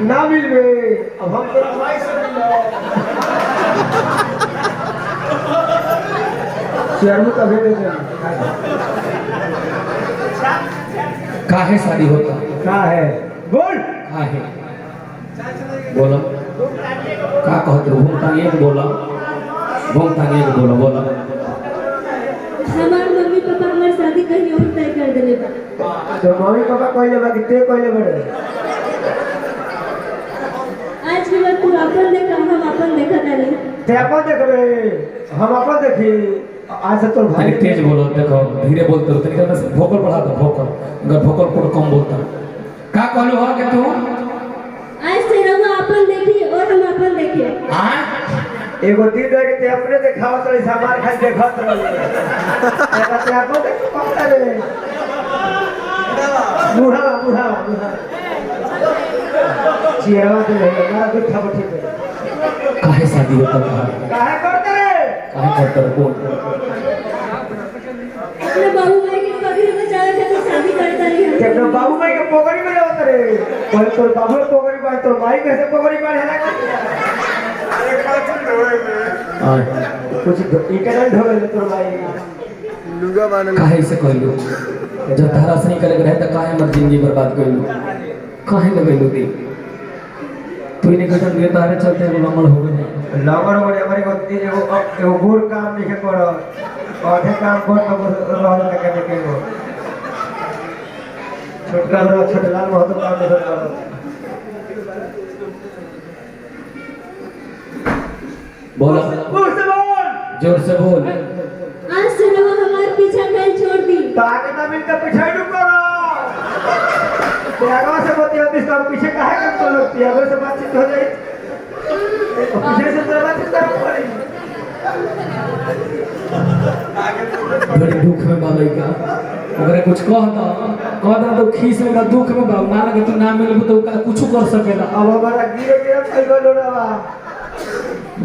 ना मिलबे अब हम तोरा भाई से मिलो शेयर में कभी दे दे काहे शादी होता का है बोल काहे बोलो का कहते हो घूमतानी एक बोला घूमतानी एक बोला बोला हमार मम्मी पापा हमार शादी कहीं और तय कर देले बा। तो मम्मी पापा कहले बा कि ते कहले बड़े आज के बाद तू अपन देखा हम अपन देखा तानी। ते अपन देखबे हम अपन देखी आज से तो भाई तनिक तेज बोलो देखो धीरे बोलते हो तनिक बस वोकल बढ़ा दो वोकल अगर वोकल को कम बोलता का कहलो हो कि तू आज से हम अपन देखी और हम अपन देखे। हां एगो दिन रह के ते अपने देखावत रही सामान खाली देखत रही एका ते अपन देख पकड़ा रे बूढ़ा बूढ़ा चेहरा तो नहीं हमारा दुख था ठीक है काहे शादी होता काहे करते रे काहे करता बोल अपने बाबू भाई के पगड़ी में जाए थे तो शादी करता रही हम। तेरे बाबू भाई के पोगरी में जावत रे बोले तोर बाबू के पोगरी में तोर भाई कैसे पोगरी में है ना हां कुछ इकड़ल ढोल तोर भाई लुगा मानल काहे से कहलो जब धारा सही करे रहे त काहे मर जिंदगी बर्बाद कइलो काहे लगैलो दी तू इने गठन दिए तारे चलते एगो लंगड़ हो गए लंगड़ हो गए हमारे को एगो गुड़ काम नहीं करो आधे काम कर तो रहल तक के हो छोटका बड़ा छोटलाल बहुत काम नहीं करो बोला जोर से बोल आज से रवा हमार पीछा कल छोड़ दी। तो आगे ना मिलकर पीछे डूब करो त्यागवा से बोलते हो तो पीछे काहे कर तो लोग त्यागवा से बातचीत हो जाए पीछे से तो बातचीत करनी पड़ेगी बड़े दुख में बाबा का अगर कुछ कहता तो खीस में दुख में बाबा ना लगे तो ना मिलबो तो कुछ कर सकेला अब हमारा गिरे गिरे चल गो लोड़ावा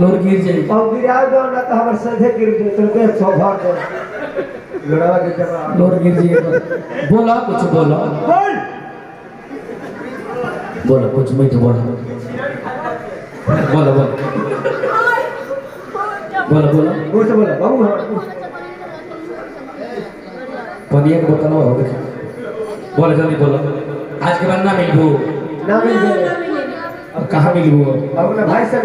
लोर गिर जाई अब गिरा दो ना तो हमारे सधे गिर जाए तो देख सो भर दे लोड़ावा के जमा लोर गिर जाई बोला कुछ बोला बोल बोला कुछ मैं तो बोला बोला बोला बोला बोला कुछ बोला बाबू हमारा पानी के बोतल हो देखो बोला जल्दी बोला आज के बाद ना मिलबो ना मिल ना गए मिले। अब कहां मिलबो अपने भाई से